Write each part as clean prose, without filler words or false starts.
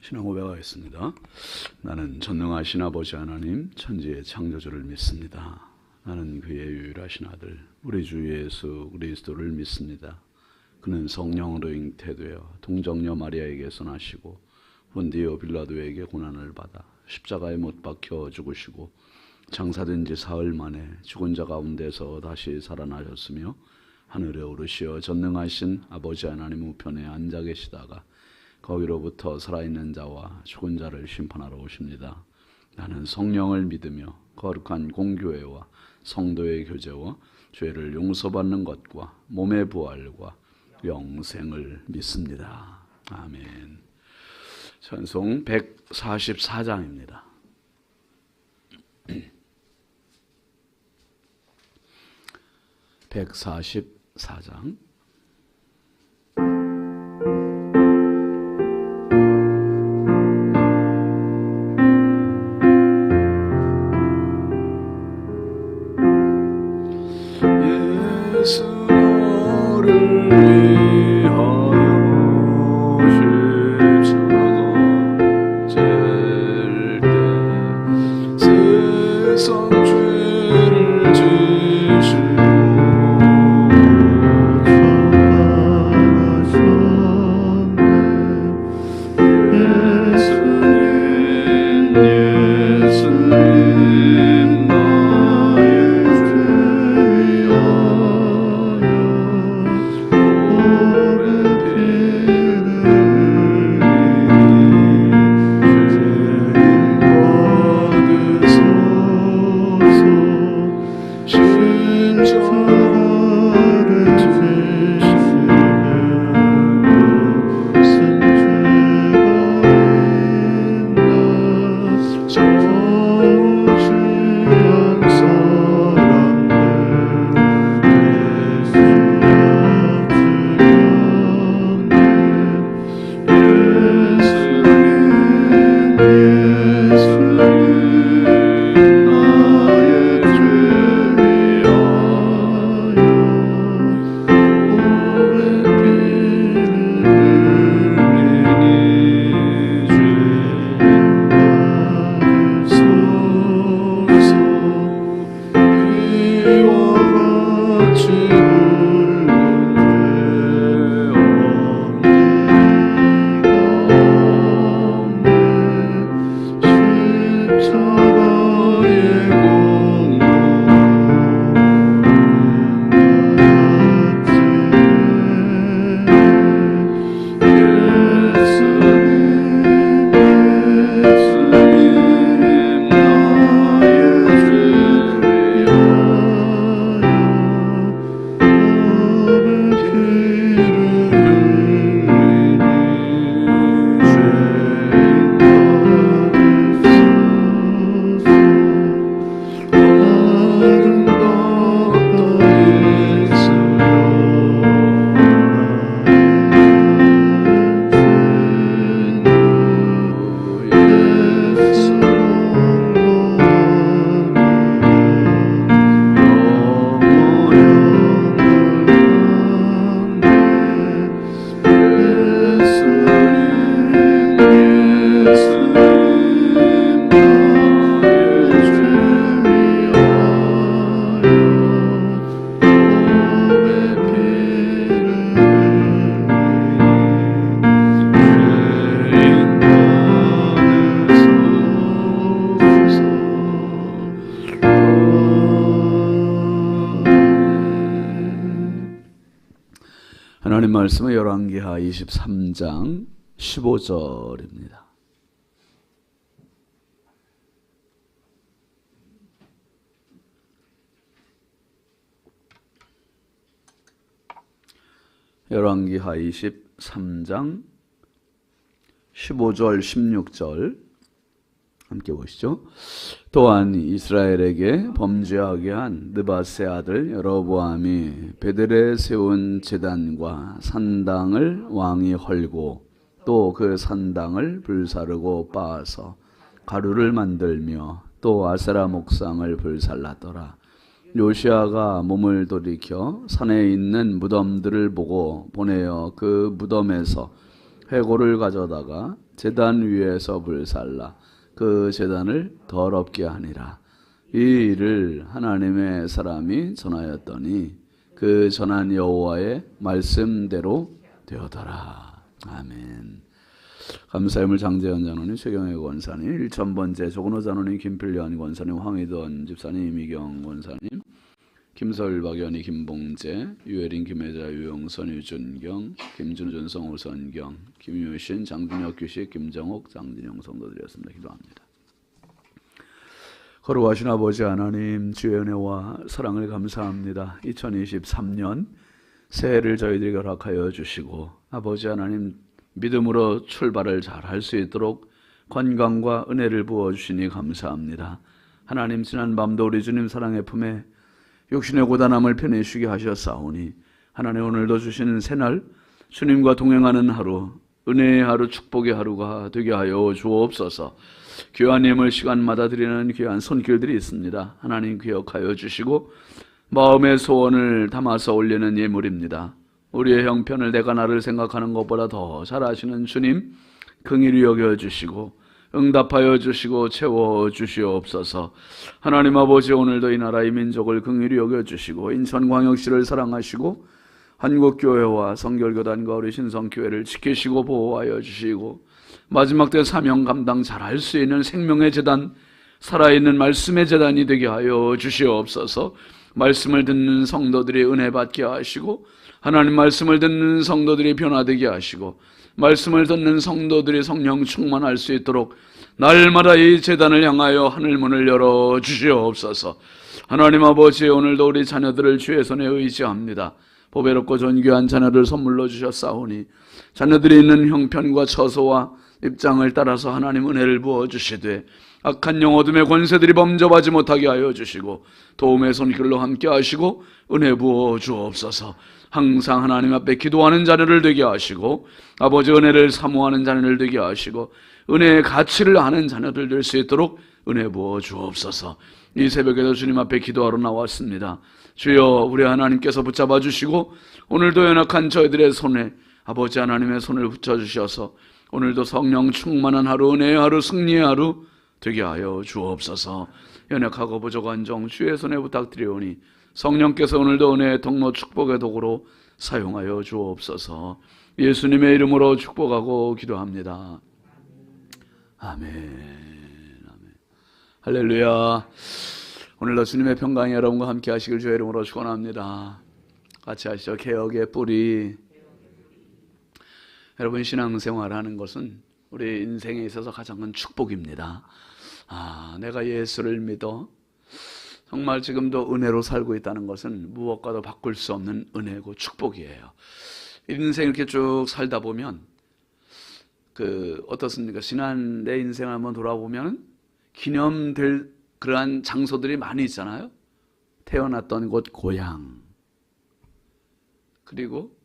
신앙 고백하겠습니다. 나는 전능하신 아버지 하나님 천지의 창조주를 믿습니다. 나는 그의 유일하신 아들 우리 주 예수 그리스도를 믿습니다. 그는 성령으로 잉태되어 동정녀 마리아에게서 나시고 본디오 빌라도에게 고난을 받아 십자가에 못 박혀 죽으시고 장사된 지 사흘 만에 죽은 자 가운데서 다시 살아나셨으며 하늘에 오르시어 전능하신 아버지 하나님 우편에 앉아 계시다가 거기로부터 살아있는 자와 죽은 자를 심판하러 오십니다. 나는 성령을 믿으며 거룩한 공교회와 성도의 교제와 죄를 용서받는 것과 몸의 부활과 영생을 믿습니다. 아멘. 찬송 144장입니다. 144장. 예수 너를 위하여 십자가 질 때 세상 죄를 지시고 예수님 나의 하나님 말씀은 열왕기하 23장 15절입니다. 열왕기하 23장 15절 16절 함께 보시죠. 또한 이스라엘에게 범죄하게 한 느밧의 아들 여로보암이 베델에 세운 제단과 산당을 왕이 헐고 또 그 산당을 불사르고 빻아서 가루를 만들며 또 아세라 목상을 불살랐더라. 요시아가 몸을 돌이켜 산에 있는 무덤들을 보고 보내어 그 무덤에서 회고를 가져다가 제단 위에서 불살라 그 제단을 더럽게 하니라. 이 일을 하나님의 사람이 전하였더니 그 전한 여호와의 말씀대로 되었더라. 아멘. 감사의물 장재현 장로님, 최경혜 권사님, 1000번째 조근호 장로님, 김필련 권사님, 황희돈 집사님, 이미경 권사님, 김설, 박연희, 김봉재, 유혜린, 김혜자, 유영선, 유준경, 김준준, 성우선경, 김유신, 장준혁, 규식, 김정옥, 장진영 성도들이었습니다. 기도합니다. 거룩하신 아버지 하나님, 주의 은혜와 사랑을 감사합니다. 2023년 새해를 저희들에게 허락하여 주시고 아버지 하나님 믿음으로 출발을 잘 할 수 있도록 건강과 은혜를 부어주시니 감사합니다. 하나님 지난 밤도 우리 주님 사랑의 품에 육신의 고단함을 편해주게 하셨사오니 하나님 오늘도 주시는 새날 주님과 동행하는 하루, 은혜의 하루, 축복의 하루가 되게 하여 주옵소서. 귀한 예물 시간마다 드리는 귀한 손길들이 있습니다. 하나님 기억하여 주시고 마음의 소원을 담아서 올리는 예물입니다. 우리의 형편을 내가 나를 생각하는 것보다 더 잘 아시는 주님 긍휼히 여겨주시고 응답하여 주시고 채워주시옵소서. 하나님 아버지 오늘도 이 나라 이 민족을 긍휼히 여겨주시고 인천광역시를 사랑하시고 한국교회와 성결교단과 우리 신성교회를 지키시고 보호하여 주시고 마지막 때 사명 감당 잘할 수 있는 생명의 재단, 살아있는 말씀의 재단이 되게 하여 주시옵소서. 말씀을 듣는 성도들이 은혜 받게 하시고 하나님 말씀을 듣는 성도들이 변화되게 하시고 말씀을 듣는 성도들이 성령 충만할 수 있도록 날마다 이 재단을 향하여 하늘문을 열어 주시옵소서. 하나님 아버지 오늘도 우리 자녀들을 주의 손에 의지합니다. 보배롭고 존귀한 자녀들 선물로 주셨사오니 자녀들이 있는 형편과 처소와 입장을 따라서 하나님 은혜를 부어주시되 악한 영 어둠의 권세들이 범접하지 못하게 하여 주시고 도움의 손길로 함께 하시고 은혜 부어 주옵소서. 항상 하나님 앞에 기도하는 자녀를 되게 하시고 아버지 은혜를 사모하는 자녀를 되게 하시고 은혜의 가치를 아는 자녀들 될 수 있도록 은혜 부어 주옵소서. 이 새벽에도 주님 앞에 기도하러 나왔습니다. 주여 우리 하나님께서 붙잡아 주시고 오늘도 연약한 저희들의 손에 아버지 하나님의 손을 붙여주셔서 오늘도 성령 충만한 하루, 은혜의 하루, 승리의 하루 되게 하여 주옵소서. 연약하고 부족한 종 주의 손에 부탁드리오니 성령께서 오늘도 은혜의 통로 축복의 도구로 사용하여 주옵소서. 예수님의 이름으로 축복하고 기도합니다. 아멘. 아멘. 할렐루야. 오늘도 주님의 평강이 여러분과 함께 하시길 주의 이름으로 축원합니다. 같이 하시죠. 개혁의 뿌리. 여러분 신앙생활하는 것은 우리 인생에 있어서 가장 큰 축복입니다. 내가 예수를 믿어 정말 지금도 은혜로 살고 있다는 것은 무엇과도 바꿀 수 없는 은혜고 축복이에요. 인생 이렇게 쭉 살다 보면 어떻습니까? 지난 내 인생을 한번 돌아보면 기념될 그러한 장소들이 많이 있잖아요. 태어났던 곳 고향, 그리고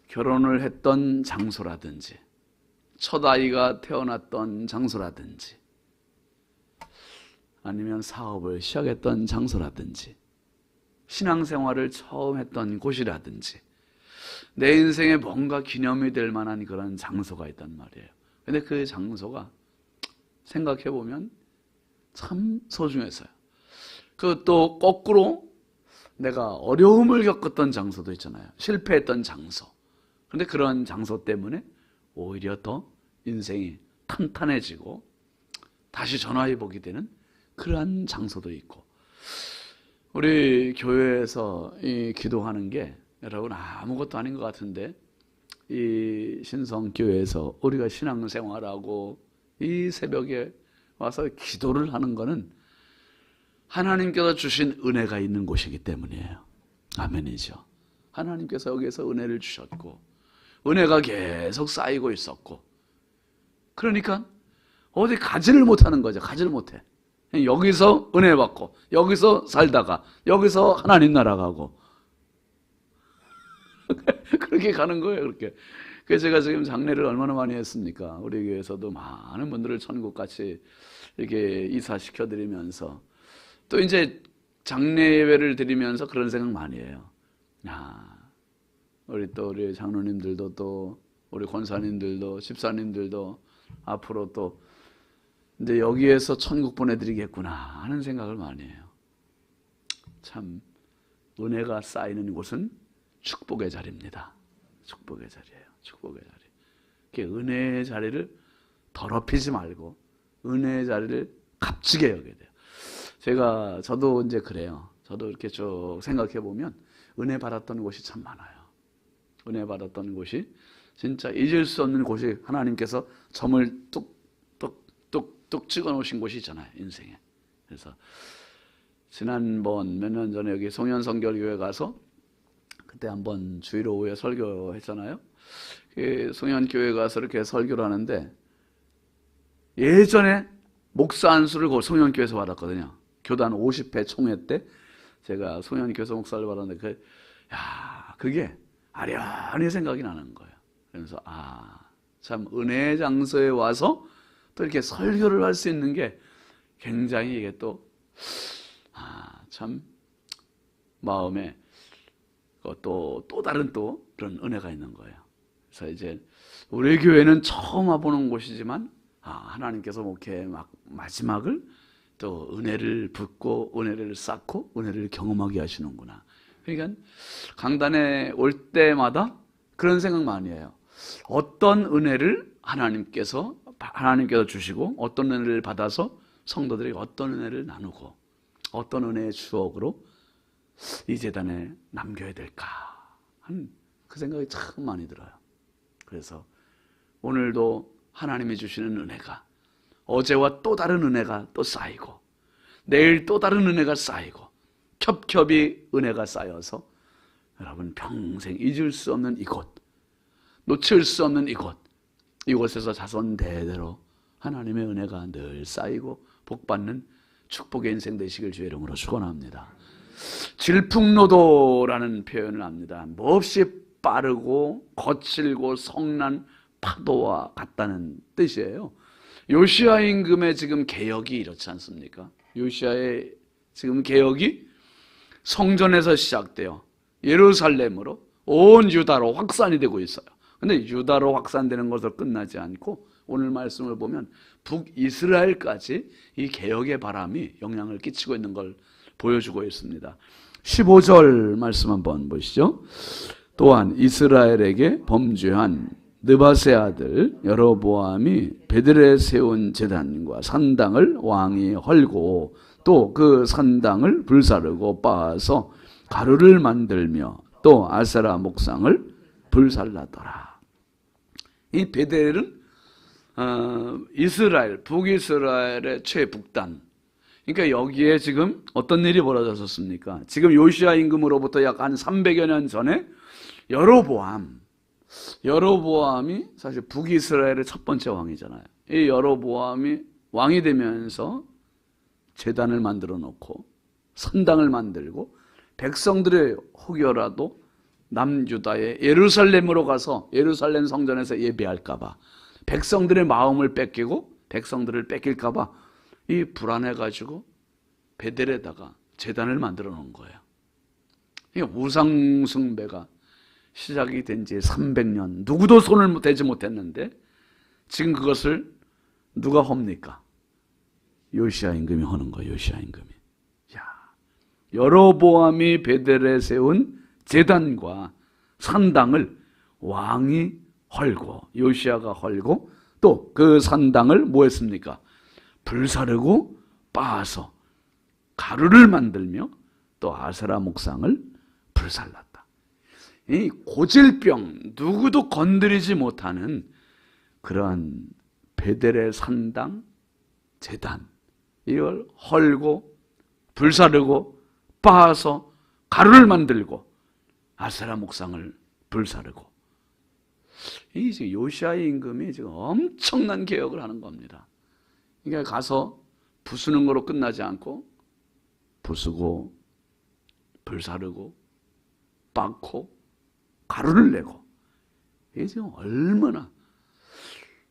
결혼을 했던 장소라든지 첫 아이가 태어났던 장소라든지 아니면 사업을 시작했던 장소라든지 신앙생활을 처음 했던 곳이라든지 내 인생에 뭔가 기념이 될 만한 그런 장소가 있단 말이에요. 근데 그 장소가 생각해보면 참 소중했어요. 또 거꾸로 내가 어려움을 겪었던 장소도 있잖아요. 실패했던 장소. 그런데 그런 장소 때문에 오히려 더 인생이 탄탄해지고 다시 전화해보게 되는 그러한 장소도 있고, 우리 교회에서 이 기도하는 게 여러분 아무것도 아닌 것 같은데 이 신성교회에서 우리가 신앙생활하고 이 새벽에 와서 기도를 하는 것은 하나님께서 주신 은혜가 있는 곳이기 때문이에요. 아멘이죠. 하나님께서 여기에서 은혜를 주셨고 은혜가 계속 쌓이고 있었고, 그러니까 어디 가지를 못하는 거죠. 가지를 못해. 여기서 은혜 받고 여기서 살다가 여기서 하나님 나라 가고 그렇게 가는 거예요. 그렇게. 그래서 제가 지금 장례를 얼마나 많이 했습니까? 우리 교회에서도 많은 분들을 천국같이 이렇게 이사시켜 드리면서 또 이제 장례 예배를 드리면서 그런 생각 많이 해요. 우리 장로님들도 또 우리 권사님들도 집사님들도 앞으로 또 이제 여기에서 천국 보내드리겠구나 하는 생각을 많이 해요. 참 은혜가 쌓이는 곳은 축복의 자리입니다. 축복의 자리예요. 축복의 자리. 그 은혜의 자리를 더럽히지 말고 은혜의 자리를 값지게 여겨야 돼요. 저도 이제 그래요. 저도 이렇게 쭉 생각해 보면 은혜 받았던 곳이 참 많아요. 은혜 받았던 곳이 진짜 잊을 수 없는 곳이 하나님께서 점을 뚝뚝뚝뚝 찍어 놓으신 곳이 있잖아요, 인생에. 그래서 지난번 몇 년 전에 여기 송현성결교회 가서 그때 한번 주일 오후에 설교했잖아요. 송현교회 가서 이렇게 설교를 하는데 예전에 목사 안수를 그 송현교회에서 받았거든요. 교단 50회 총회 때 제가 송현교회에서 목사를 받았는데 그게 아련히 생각이 나는 거예요. 그래서 참 은혜의 장소에 와서 또 이렇게 설교를 할 수 있는 게 굉장히 이게 또 참 마음에 또 다른 또 그런 은혜가 있는 거예요. 그래서 이제 우리 교회는 처음 와보는 곳이지만 하나님께서 이렇게 마지막을 또 은혜를 붓고 은혜를 쌓고 은혜를 경험하게 하시는구나. 그러니까 강단에 올 때마다 그런 생각 많이 해요. 어떤 은혜를 하나님께서 주시고 어떤 은혜를 받아서 성도들에게 어떤 은혜를 나누고 어떤 은혜의 추억으로 이 재단에 남겨야 될까 하는 그 생각이 참 많이 들어요. 그래서 오늘도 하나님이 주시는 은혜가 어제와 또 다른 은혜가 또 쌓이고 내일 또 다른 은혜가 쌓이고 겹겹이 은혜가 쌓여서 여러분 평생 잊을 수 없는 이곳, 놓칠 수 없는 이곳에서 자손 대대로 하나님의 은혜가 늘 쌓이고 복받는 축복의 인생 되시길 주의 이름으로 축원합니다. 질풍노도라는 표현을 합니다. 몹시 빠르고 거칠고 성난 파도와 같다는 뜻이에요. 요시야 임금의 지금 개혁이 이렇지 않습니까? 요시야의 지금 개혁이 성전에서 시작되어 예루살렘으로 온 유다로 확산이 되고 있어요. 근데 유다로 확산되는 것으로 끝나지 않고 오늘 말씀을 보면 북이스라엘까지 이 개혁의 바람이 영향을 끼치고 있는 걸 보여주고 있습니다. 15절 말씀 한번 보시죠. 또한 이스라엘에게 범죄한 느밧의 아들 여로보암이 베들에 세운 제단과 산당을 왕이 헐고 또 그 산당을 불사르고 빻아서 가루를 만들며 또 아세라 목상을 불살랐더라. 이 베델은 이스라엘, 북이스라엘의 최북단. 그러니까 여기에 지금 어떤 일이 벌어졌습니까? 지금 요시야 임금으로부터 약 한 300여 년 전에 여로보암이 사실 북이스라엘의 첫 번째 왕이잖아요. 이 여로보암이 왕이 되면서 제단을 만들어 놓고 산당을 만들고 백성들의 혹여라도 남유다의 예루살렘으로 가서 예루살렘 성전에서 예배할까 봐 백성들의 마음을 뺏기고 백성들을 뺏길까 봐 이 불안해가지고 베델에다가 제단을 만들어 놓은 거예요. 그러니까 우상 숭배가 시작이 된 지 300년 누구도 손을 대지 못했는데 지금 그것을 누가 합니까? 요시야 임금이 하는 거예요. 요시야 임금이. 여로보암이 베델에 세운 제단과 산당을 왕이 헐고 요시야가 헐고 또 그 산당을 뭐 했습니까? 불사르고 빻아서 가루를 만들며 또 아세라 목상을 불살랐다. 이 고질병 누구도 건드리지 못하는 그러한 베델의 산당 제단 이걸 헐고 불사르고 빻아서 가루를 만들고 아세라 목상을 불사르고 이 지금 요시야 임금이 지금 엄청난 개혁을 하는 겁니다. 그러니까 가서 부수는 거로 끝나지 않고 부수고 불사르고 빻고 가루를 내고 이게 지금 얼마나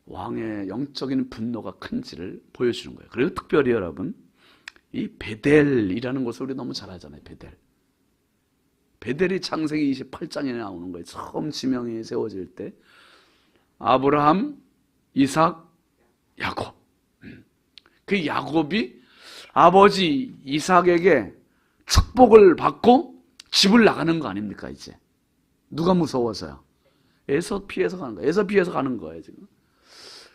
왕의 영적인 분노가 큰지를 보여주는 거예요. 그리고 특별히 여러분 이 베델이라는 곳을 우리 너무 잘 알잖아요. 베델이 창세기 28장에 나오는 거예요. 처음 지명이 세워질 때 아브라함, 이삭, 야곱. 그 야곱이 아버지 이삭에게 축복을 받고 집을 나가는 거 아닙니까 이제? 누가 무서워서요? 에서 피해서 가는 거예요. 에서 피해서 가는 거예요 지금.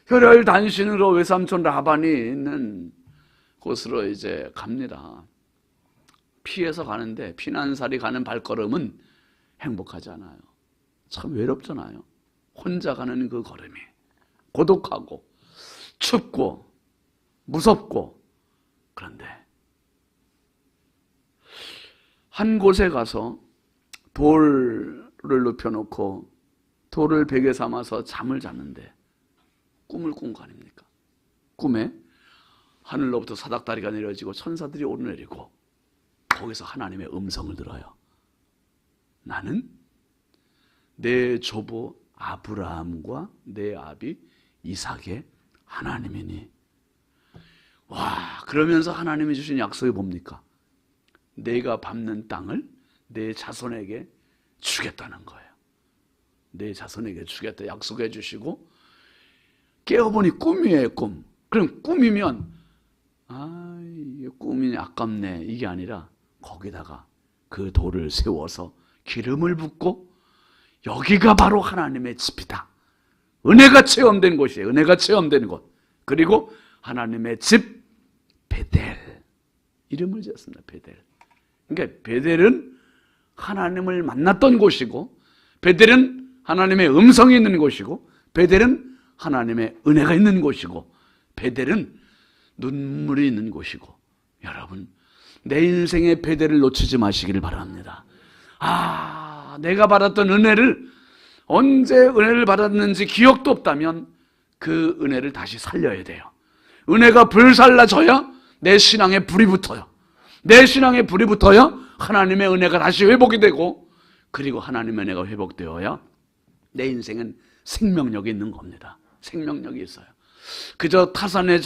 혈혈 단신으로 외삼촌 라반이 있는 곳으로 이제 갑니다. 피해서 가는데 피난살이 가는 발걸음은 행복하지 않아요. 참 외롭잖아요. 혼자 가는 그 걸음이 고독하고 춥고 무섭고. 그런데 한 곳에 가서 돌을 눕혀놓고 돌을 베개 삼아서 잠을 잤는데 꿈을 꾼 거 아닙니까? 꿈에 하늘로부터 사닥다리가 내려지고 천사들이 오르내리고 거기서 하나님의 음성을 들어요. 나는 내 조부 아브라함과 내 아비 이삭의 하나님이니. 와, 그러면서 하나님이 주신 약속이 뭡니까? 내가 밟는 땅을 내 자손에게 주겠다는 거예요. 내 자손에게 주겠다 약속해 주시고, 깨어보니 꿈이에요, 꿈. 그럼 꿈이면 이게 꿈이니 아깝네 이게 아니라 거기다가 그 돌을 세워서 기름을 붓고 여기가 바로 하나님의 집이다. 은혜가 체험된 곳이에요. 은혜가 체험된 곳. 그리고 하나님의 집 베델 이름을 지었습니다. 베델. 그러니까 베델은 하나님을 만났던 곳이고, 베델은 하나님의 음성이 있는 곳이고, 베델은 하나님의 은혜가 있는 곳이고, 베델은 눈물이 있는 곳이고. 여러분, 내 인생의 베델을 놓치지 마시기를 바랍니다. 내가 받았던 은혜를, 언제 은혜를 받았는지 기억도 없다면 그 은혜를 다시 살려야 돼요. 은혜가 불살라져야 내 신앙에 불이 붙어요. 내 신앙에 불이 붙어야 하나님의 은혜가 다시 회복이 되고, 그리고 하나님의 은혜가 회복되어야 내 인생은 생명력이 있는 겁니다. 생명력이 있어요. 그저 타산에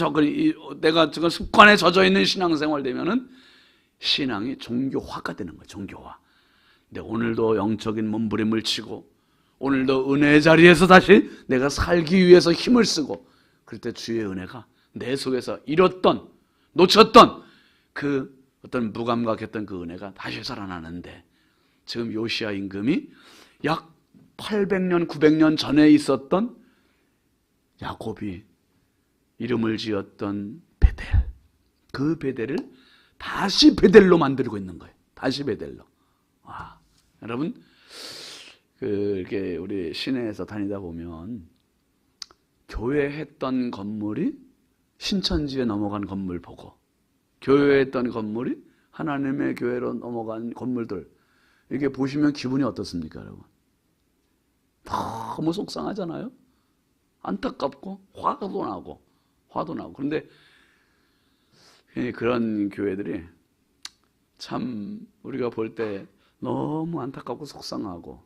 내가 지금 습관에 젖어 있는 신앙생활 되면은 신앙이 종교화가 되는 거예요. 종교화. 근데 오늘도 영적인 몸부림을 치고, 오늘도 은혜의 자리에서 다시 내가 살기 위해서 힘을 쓰고, 그럴 때 주의 은혜가 내 속에서 잃었던, 놓쳤던 그 어떤 무감각했던 그 은혜가 다시 살아나는데, 지금 요시야 임금이 약 800년, 900년 전에 있었던 야곱이 이름을 지었던 베델, 그 베델을 다시 베델로 만들고 있는 거예요. 다시 베델로. 와, 여러분, 이렇게 우리 시내에서 다니다 보면 교회 했던 건물이 신천지에 넘어간 건물 보고, 교회에 했던 건물이 하나님의 교회로 넘어간 건물들, 이렇게 보시면 기분이 어떻습니까, 여러분? 너무 속상하잖아요. 안타깝고 화도 나고. 그런데 그런 교회들이 참 우리가 볼 때 너무 안타깝고 속상하고,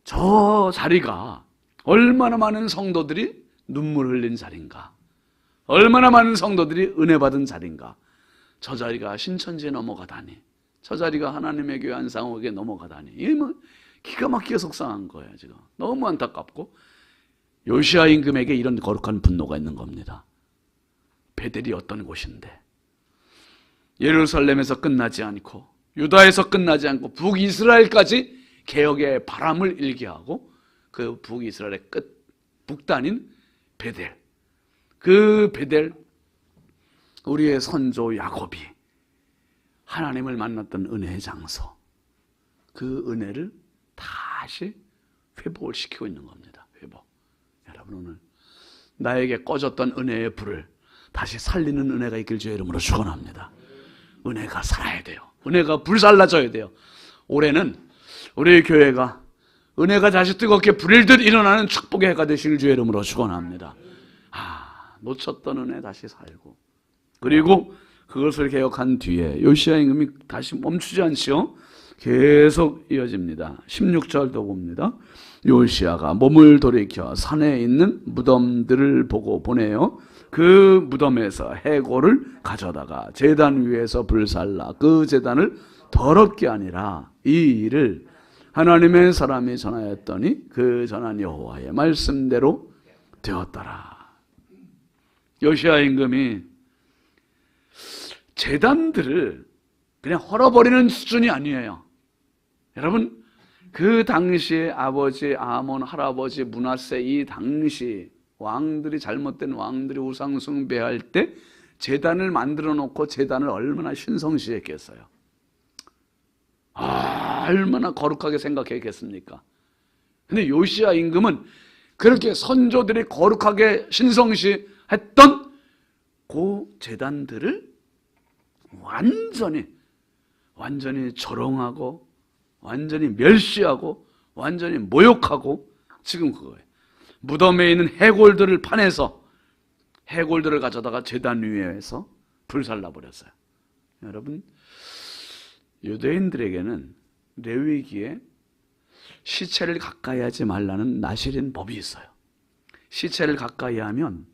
저 자리가 얼마나 많은 성도들이 눈물 흘린 자리인가, 얼마나 많은 성도들이 은혜 받은 자리인가. 저 자리가 신천지에 넘어가다니, 저 자리가 하나님의 교회 안상옥에 넘어가다니, 이게 뭐 기가 막히게 속상한 거예요. 지금 너무 안타깝고, 요시야 임금에게 이런 거룩한 분노가 있는 겁니다. 베델이 어떤 곳인데 예루살렘에서 끝나지 않고, 유다에서 끝나지 않고, 북이스라엘까지 개혁의 바람을 일게 하고, 그 북이스라엘의 끝 북단인 베델, 그 베델, 우리의 선조 야곱이 하나님을 만났던 은혜의 장소, 그 은혜를 다시 회복을 시키고 있는 겁니다. 회복. 여러분, 오늘 나에게 꺼졌던 은혜의 불을 다시 살리는 은혜가 있길 주의 이름으로 축원합니다. 은혜가 살아야 돼요. 은혜가 불살라져야 돼요. 올해는 우리 교회가 은혜가 다시 뜨겁게 불일듯 일어나는 축복의 해가 되시길 주의 이름으로 축원합니다. 놓쳤던 은혜 다시 살고, 그리고 그것을 개혁한 뒤에 요시야 임금이 다시 멈추지 않지요. 계속 이어집니다. 16절도 봅니다. 요시야가 몸을 돌이켜 산에 있는 무덤들을 보고 보내요. 그 무덤에서 해골을 가져다가 제단 위에서 불살라 그 제단을 더럽게 하니라. 이 일을 하나님의 사람이 전하였더니 그 전한 여호와의 말씀대로 되었더라. 요시야 임금이 제단들을 그냥 헐어버리는 수준이 아니에요. 여러분, 그 당시에 아버지 아몬, 할아버지 므낫세, 이 당시 왕들이, 잘못된 왕들이 우상 숭배할 때 제단을 만들어 놓고 제단을 얼마나 신성시했겠어요. 얼마나 거룩하게 생각했겠습니까? 근데 요시야 임금은 그렇게 선조들이 거룩하게 신성시했던 그 제단들을 완전히 조롱하고 완전히 멸시하고 완전히 모욕하고, 지금 그거예요. 무덤에 있는 해골들을 파내서 해골들을 가져다가 제단 위에서 불살라 버렸어요. 여러분, 유대인들에게는 레위기에 시체를 가까이 하지 말라는 나실인 법이 있어요. 시체를 가까이 하면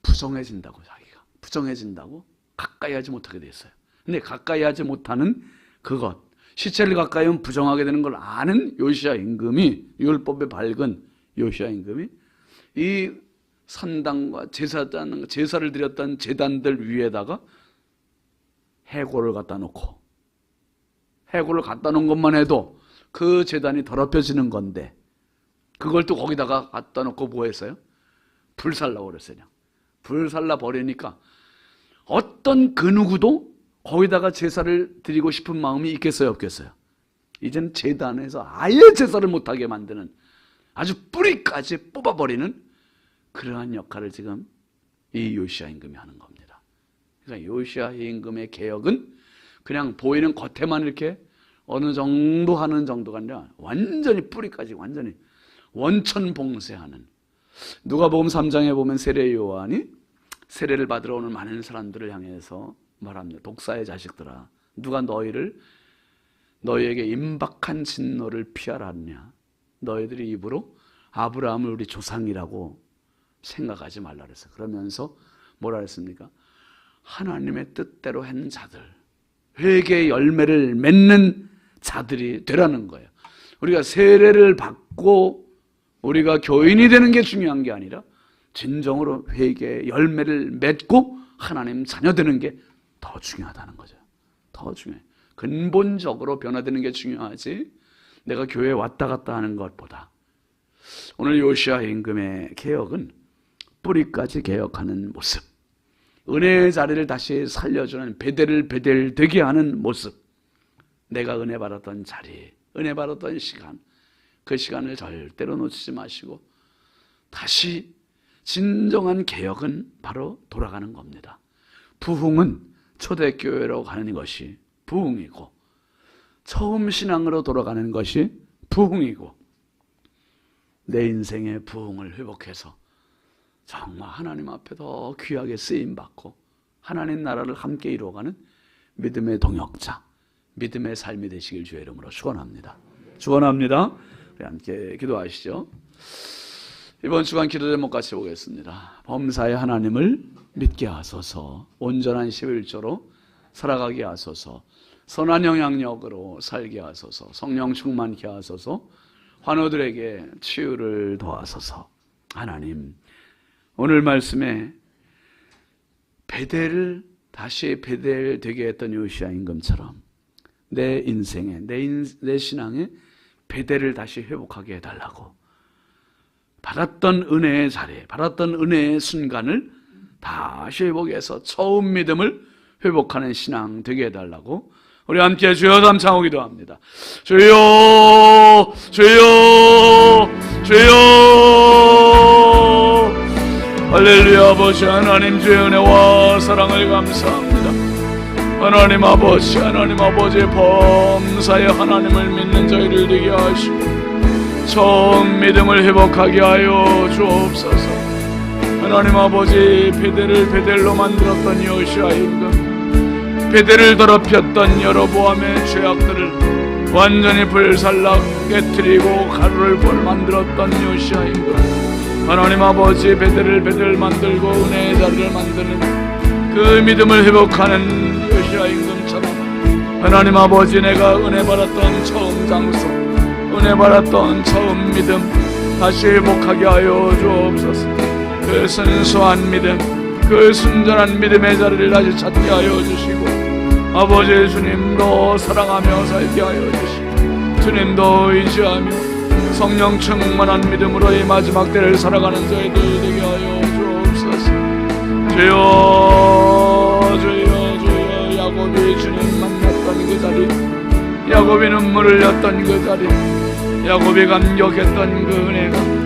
부정해진다고, 자기가 부정해진다고 가까이 하지 못하게 돼 있어요. 근데 가까이 하지 못하는 그것, 시체를 가까이 하면 부정하게 되는 걸 아는 요시야 임금이, 율법에 밝은 요시야 임금이 이 산당과 제사를 드렸던 제단들 위에다가 해골을 갖다 놓고, 해골을 갖다 놓은 것만 해도 그 제단이 더럽혀지는 건데 그걸 또 거기다가 갖다 놓고 뭐 했어요? 불살라 버렸어요. 불살라 버리니까 어떤 그 누구도 거기다가 제사를 드리고 싶은 마음이 있겠어요, 없겠어요? 이젠 제단에서 아예 제사를 못하게 만드는, 아주 뿌리까지 뽑아버리는 그러한 역할을 지금 이 요시야 임금이 하는 겁니다. 그러니까 요시야 임금의 개혁은 그냥 보이는 겉에만 이렇게 어느 정도 하는 정도가 아니라 완전히 뿌리까지 완전히 원천봉쇄하는. 누가복음 3장에 보면 세례 요한이 세례를 받으러 오는 많은 사람들을 향해서 말합니다. 독사의 자식들아, 누가 너희에게 임박한 진노를 피하라 하느냐? 너희들이 입으로 아브라함을 우리 조상이라고 생각하지 말라 그랬어요. 그러면서 뭐라 그랬습니까? 하나님의 뜻대로 한 자들, 회개의 열매를 맺는 자들이 되라는 거예요. 우리가 세례를 받고 우리가 교인이 되는 게 중요한 게 아니라 진정으로 회개의 열매를 맺고 하나님 자녀 되는 게 더 중요하다는 거죠. 더 중요해요. 근본적으로 변화되는 게 중요하지 내가 교회에 왔다 갔다 하는 것보다. 오늘 요시야 임금의 개혁은 뿌리까지 개혁하는 모습, 은혜의 자리를 다시 살려주는, 베델을 베델되게 하는 모습, 내가 은혜 받았던 자리, 은혜 받았던 시간, 그 시간을 절대로 놓치지 마시고 다시 진정한 개혁은 바로 돌아가는 겁니다. 부흥은 초대교회로 가는 것이 부흥이고, 처음 신앙으로 돌아가는 것이 부흥이고, 내 인생의 부흥을 회복해서 정말 하나님 앞에 더 귀하게 쓰임받고 하나님 나라를 함께 이루어가는 믿음의 동역자, 믿음의 삶이 되시길 주의 이름으로 축원합니다. 축원합니다. 우리 함께 기도하시죠. 이번 주간 기도 제목 같이 보겠습니다. 범사의 하나님을 믿게 하소서, 온전한 11조로 살아가게 하소서, 선한 영향력으로 살게 하소서, 성령 충만케 하소서, 환우들에게 치유를 도와소서. 하나님, 오늘 말씀에 베델을 다시 베델 되게 했던 요시야 임금처럼 내 인생에, 내 신앙에 베델을 다시 회복하게 해달라고, 받았던 은혜의 자리, 받았던 은혜의 순간을 다시 회복해서 처음 믿음을 회복하는 신앙 되게 해달라고 우리 함께 주여 담창하고 기도합니다. 주여, 주여, 주여. 할렐루야. 아버지 하나님, 주의 은혜와 사랑을 감사합니다. 하나님 아버지, 하나님 아버지, 범사의 하나님을 믿는 저희를 되게 하시고 처음 믿음을 회복하게 하여 주옵소서. 하나님 아버지, 베델을 베델로 만들었던 요시야 임금, 베델을 더럽혔던 여로보암의 죄악들을 완전히 불살라 깨뜨리고 가루를 만들었던 요시야 임금, 하나님 아버지, 베델을 베델 만들고 은혜의 자리를 만드는 그 믿음을 회복하는 요시야 임금처럼 하나님 아버지, 내가 은혜 받았던 처음 장소, 은혜 받았던 처음 믿음 다시 회복하게 하여 주옵소서. 그 순수한 믿음, 그 순전한 믿음의 자리를 다시 찾게 하여 주시고, 아버지 주님도 사랑하며 살게 하여 주시고, 주님도 의지하며 성령 충만한 믿음으로 이 마지막 때를 살아가는 저희들 되게 하여 주옵소서. 주여 주여 주여. 야곱이 주님 만났던 그 자리, 야곱이 눈물을 흘렸던 그 자리, 야곱이 감격했던 그 은혜가